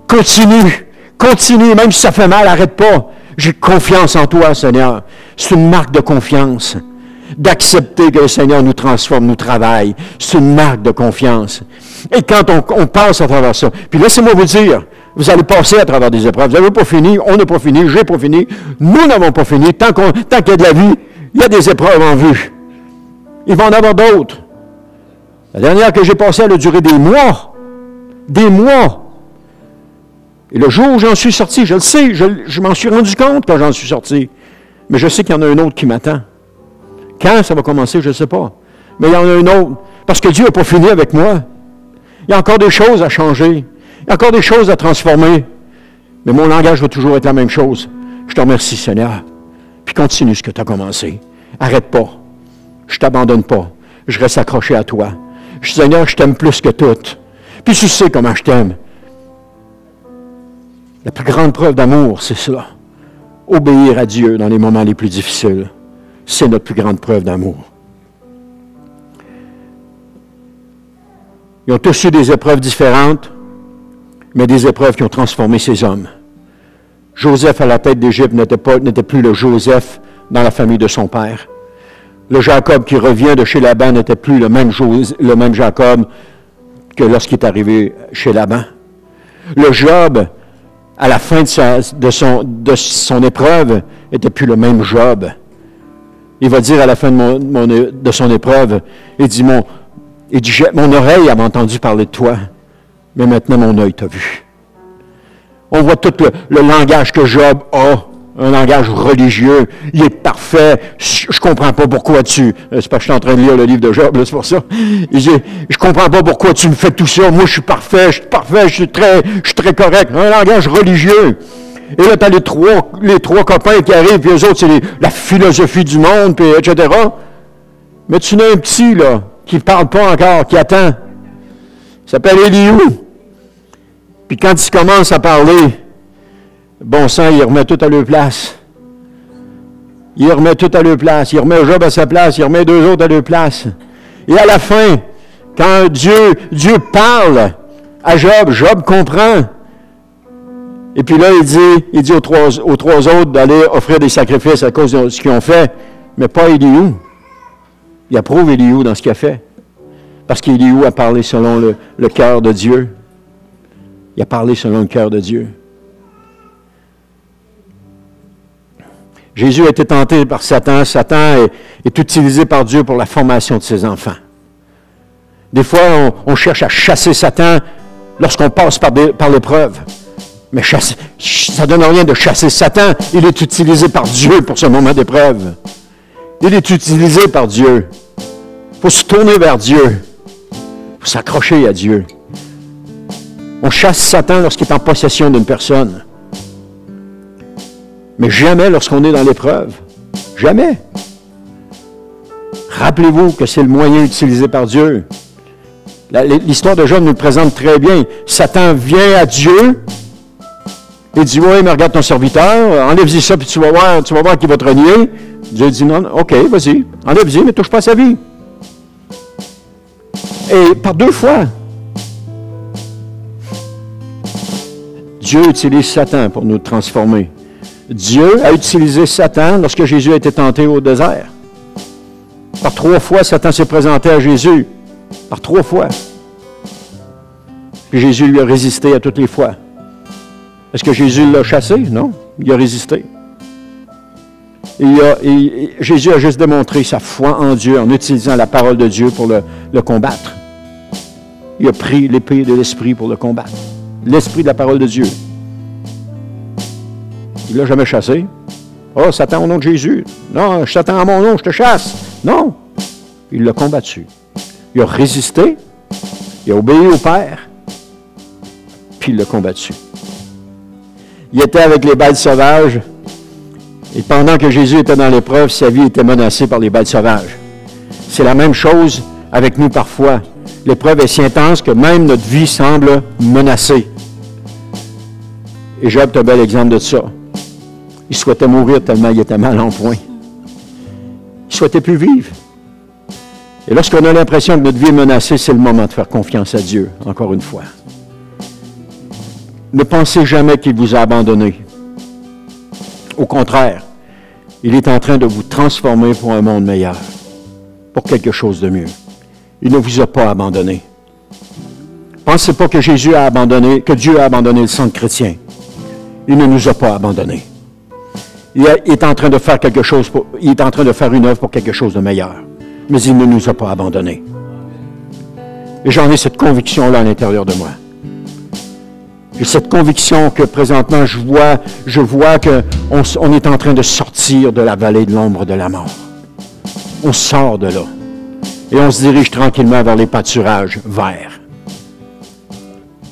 continue, même si ça fait mal, arrête pas. J'ai confiance en toi, Seigneur. C'est une marque de confiance. D'accepter que le Seigneur nous transforme, nous travaille. C'est une marque de confiance. Et quand on passe à travers ça, puis laissez-moi vous dire, vous allez passer à travers des épreuves. Vous n'avez pas fini, on n'a pas fini, j'ai pas fini, nous n'avons pas fini. Tant qu'il y a de la vie, il y a des épreuves en vue. Il va en avoir d'autres. La dernière que j'ai passée, elle a duré des mois. Des mois. Et le jour où j'en suis sorti, je le sais, je m'en suis rendu compte quand j'en suis sorti. Mais je sais qu'il y en a un autre qui m'attend. Quand ça va commencer, je ne sais pas. Mais il y en a un autre. Parce que Dieu n'a pas fini avec moi. Il y a encore des choses à changer. Il y a encore des choses à transformer. Mais mon langage va toujours être la même chose. Je te remercie, Seigneur. Puis continue ce que tu as commencé. Arrête pas. Je ne t'abandonne pas. Je reste accroché à toi. Seigneur, je t'aime plus que tout. Puis tu sais comment je t'aime. La plus grande preuve d'amour, c'est cela. Obéir à Dieu dans les moments les plus difficiles. C'est notre plus grande preuve d'amour. Ils ont tous eu des épreuves différentes, mais des épreuves qui ont transformé ces hommes. Joseph à la tête d'Égypte n'était plus le Joseph dans la famille de son père. Le Jacob qui revient de chez Laban n'était plus le même Jacob que lorsqu'il est arrivé chez Laban. Le Job, à la fin de son épreuve, n'était plus le même Job. Il va dire à la fin de son épreuve, il dit, mon oreille avait entendu parler de toi, mais maintenant mon œil t'a vu. On voit tout le langage que Job a, un langage religieux. Il est parfait. Je ne comprends pas pourquoi c'est parce que je suis en train de lire le livre de Job, c'est pour ça. Il dit, je ne comprends pas pourquoi tu me fais tout ça. Moi, je suis parfait, je suis très correct. Un langage religieux. Et là, tu as les trois copains qui arrivent, puis eux autres, c'est la philosophie du monde, puis etc. Mais tu n'as un petit, là, qui ne parle pas encore, qui attend. Il s'appelle Éliou. Puis quand il commence à parler, bon sang, il remet tout à leur place. Il remet tout à leur place. Il remet Job à sa place. Il remet deux autres à leur place. Et à la fin, quand Dieu parle à Job, Job comprend. Et puis là, il dit aux trois autres d'aller offrir des sacrifices à cause de ce qu'ils ont fait, mais pas Éliou. Il approuve Éliou dans ce qu'il a fait. Parce qu'Éliou a parlé selon le cœur de Dieu. Il a parlé selon le cœur de Dieu. Jésus a été tenté par Satan. Satan est utilisé par Dieu pour la formation de ses enfants. Des fois, on cherche à chasser Satan lorsqu'on passe par l'épreuve. Mais ça ne donne rien de chasser Satan. Il est utilisé par Dieu pour ce moment d'épreuve. Il est utilisé par Dieu. Il faut se tourner vers Dieu. Il faut s'accrocher à Dieu. On chasse Satan lorsqu'il est en possession d'une personne. Mais jamais lorsqu'on est dans l'épreuve. Jamais. Rappelez-vous que c'est le moyen utilisé par Dieu. L'histoire de Job nous le présente très bien. Satan vient à Dieu et dit, oui, mais regarde ton serviteur, enlève-y ça, puis tu vas voir qu'il va te renier. Dieu dit, non, OK, vas-y, enlève-y, mais touche pas à sa vie. Et par deux fois, Dieu utilise Satan pour nous transformer. Dieu a utilisé Satan lorsque Jésus a été tenté au désert. Par 3 fois, Satan s'est présenté à Jésus. Par 3 fois. Puis Jésus lui a résisté à toutes les fois. Est-ce que Jésus l'a chassé? Non, il a résisté. Jésus a juste démontré sa foi en Dieu en utilisant la parole de Dieu pour le combattre. Il a pris l'épée de l'Esprit pour le combattre. L'Esprit de la parole de Dieu. Il ne l'a jamais chassé. Oh, Satan au nom de Jésus. Non, Satan à mon nom, je te chasse. Non. Il l'a combattu. Il a résisté. Il a obéi au Père. Puis il l'a combattu. Il était avec les bêtes sauvages. Et pendant que Jésus était dans l'épreuve, sa vie était menacée par les bêtes sauvages. C'est la même chose avec nous parfois. L'épreuve est si intense que même notre vie semble menacée. Et Job est un bel exemple de ça. Il souhaitait mourir tellement il était mal en point. Il souhaitait plus vivre. Et lorsqu'on a l'impression que notre vie est menacée, c'est le moment de faire confiance à Dieu, encore une fois. Ne pensez jamais qu'il vous a abandonné. Au contraire, il est en train de vous transformer pour un monde meilleur, pour quelque chose de mieux. Il ne vous a pas abandonné. Pensez pas que Jésus a abandonné, que Dieu a abandonné le sang de chrétien. Il ne nous a pas abandonnés. Il est en train de faire quelque chose, il est en train de faire une œuvre pour quelque chose de meilleur. Mais il ne nous a pas abandonnés. Et j'en ai cette conviction-là à l'intérieur de moi. J'ai cette conviction que présentement, je vois qu'on est en train de sortir de la vallée de l'ombre de la mort. On sort de là. Et on se dirige tranquillement vers les pâturages verts.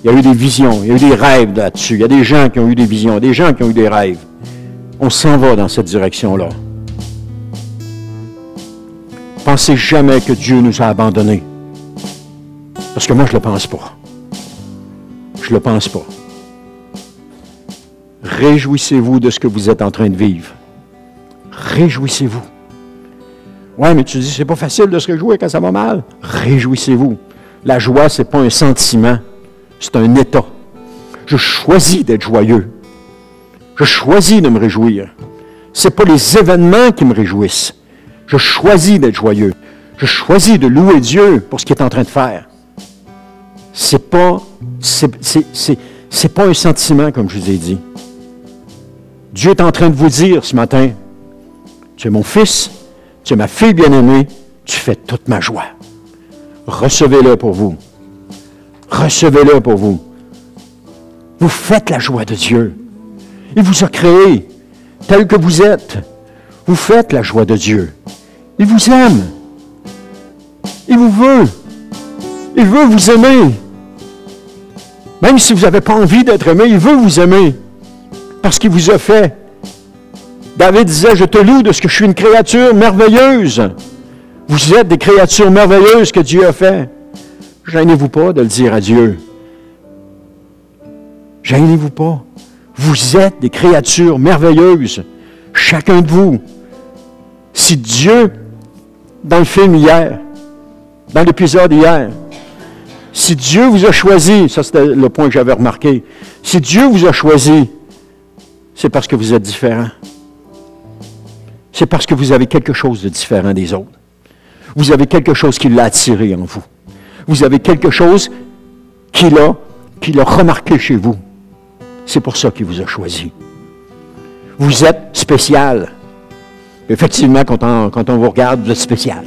Il y a eu des visions, il y a eu des rêves là-dessus. Il y a des gens qui ont eu des visions, des gens qui ont eu des rêves. On s'en va dans cette direction-là. Pensez jamais que Dieu nous a abandonnés. Parce que moi, je ne le pense pas. Je ne le pense pas. Réjouissez-vous de ce que vous êtes en train de vivre. Réjouissez-vous. Ouais, mais tu dis, c'est pas facile de se réjouir quand ça va mal. Réjouissez-vous. La joie, ce n'est pas un sentiment, c'est un état. Je choisis d'être joyeux. Je choisis de me réjouir. Ce n'est pas les événements qui me réjouissent. Je choisis d'être joyeux. Je choisis de louer Dieu pour ce qu'il est en train de faire. C'est pas un sentiment, comme je vous ai dit. Dieu est en train de vous dire ce matin, tu es mon fils, tu es ma fille bien-aimée, tu fais toute ma joie. Recevez-le pour vous. Recevez-le pour vous. Vous faites la joie de Dieu. Il vous a créé tel que vous êtes. Vous faites la joie de Dieu. Il vous aime. Il vous veut. Il veut vous aimer. Même si vous n'avez pas envie d'être aimé, il veut vous aimer. Parce qu'il vous a fait. David disait, je te loue de ce que je suis une créature merveilleuse. Vous êtes des créatures merveilleuses que Dieu a fait. Gênez-vous pas de le dire à Dieu. Gênez-vous pas. Vous êtes des créatures merveilleuses. Chacun de vous. Si Dieu, dans le film hier, dans l'épisode hier, si Dieu vous a choisi, ça c'était le point que j'avais remarqué, si Dieu vous a choisi, c'est parce que vous êtes différent. C'est parce que vous avez quelque chose de différent des autres. Vous avez quelque chose qui l'a attiré en vous. Vous avez quelque chose qu'il a remarqué chez vous. C'est pour ça qu'il vous a choisi. Vous êtes spécial. Effectivement, quand on vous regarde, vous êtes spécial.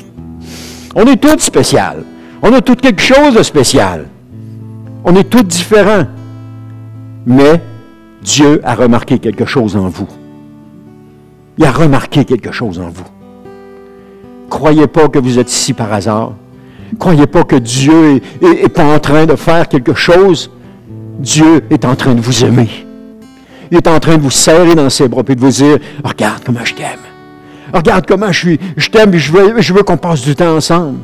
On est tous spécial. On a tous quelque chose de spécial. On est tous différents. Mais Dieu a remarqué quelque chose en vous. Il a remarqué quelque chose en vous. Croyez pas que vous êtes ici par hasard. Croyez pas que Dieu est pas en train de faire quelque chose. Dieu est en train de vous aimer. Il est en train de vous serrer dans ses bras et de vous dire, regarde comment je t'aime. Regarde comment je t'aime et je veux qu'on passe du temps ensemble.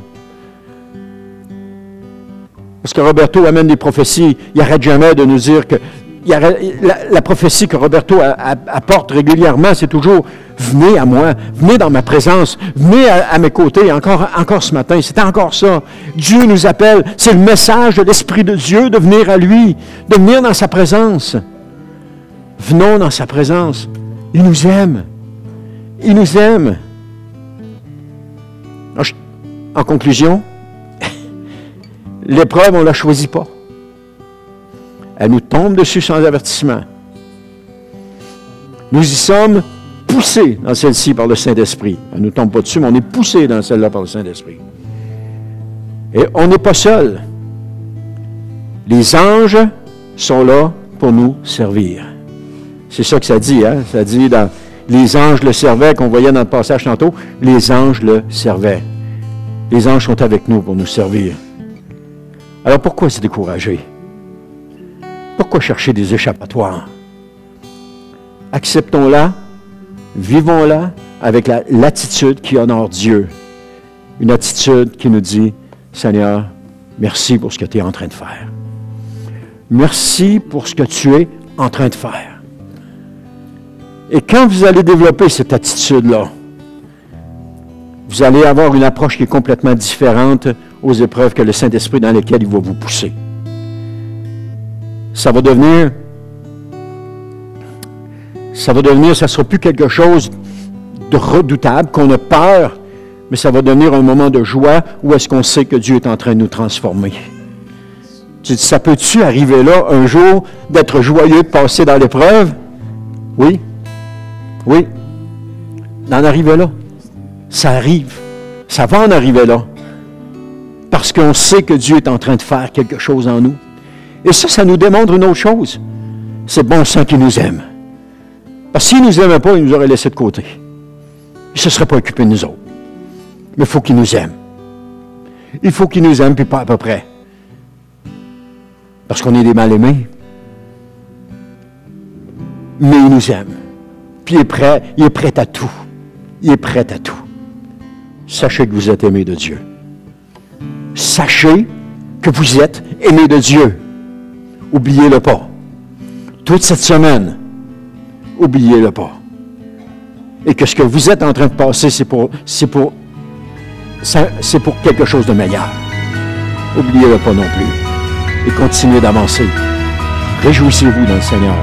Parce que Roberto amène des prophéties. Il n'arrête jamais de nous dire que la prophétie que Roberto apporte régulièrement, c'est toujours « Venez à moi, venez dans ma présence, venez à mes côtés. » Encore ce matin, c'était encore ça. Dieu nous appelle, c'est le message de l'Esprit de Dieu de venir à lui, de venir dans sa présence. Venons dans sa présence. Il nous aime. Il nous aime. En conclusion, l'épreuve, on ne la choisit pas. Elle nous tombe dessus sans avertissement. Nous y sommes poussés dans celle-ci par le Saint-Esprit. Elle ne nous tombe pas dessus, mais on est poussés dans celle-là par le Saint-Esprit. Et on n'est pas seul. Les anges sont là pour nous servir. C'est ça que ça dit, hein? Ça dit dans les anges le servaient, qu'on voyait dans le passage tantôt, les anges le servaient. Les anges sont avec nous pour nous servir. Alors pourquoi se décourager? Pourquoi chercher des échappatoires? Acceptons-la, vivons-la avec l'attitude qui honore Dieu. Une attitude qui nous dit, Seigneur, merci pour ce que tu es en train de faire. Merci pour ce que tu es en train de faire. Et quand vous allez développer cette attitude-là, vous allez avoir une approche qui est complètement différente aux épreuves que le Saint-Esprit dans lesquelles il va vous pousser. Ça va devenir, ça ne sera plus quelque chose de redoutable, qu'on a peur, mais ça va devenir un moment de joie où est-ce qu'on sait que Dieu est en train de nous transformer. Tu dis, ça peut-tu arriver là, un jour, d'être joyeux, de passer dans l'épreuve? Oui. Oui. D'en arriver là. Ça arrive. Ça va en arriver là. Parce qu'on sait que Dieu est en train de faire quelque chose en nous. Et ça nous démontre une autre chose. C'est bon sang qui nous aime. Parce que s'il ne nous aimait pas, il nous aurait laissé de côté. Il ne se serait pas occupé de nous autres. Mais il faut qu'il nous aime. Il faut qu'il nous aime, puis pas à peu près. Parce qu'on est des mal-aimés. Mais il nous aime. Puis il est prêt à tout. Il est prêt à tout. Sachez que vous êtes aimés de Dieu. Sachez que vous êtes aimés de Dieu. Oubliez-le pas. Toute cette semaine, oubliez-le pas. Et que ce que vous êtes en train de passer, c'est pour quelque chose de meilleur. Oubliez-le pas non plus. Et continuez d'avancer. Réjouissez-vous dans le Seigneur.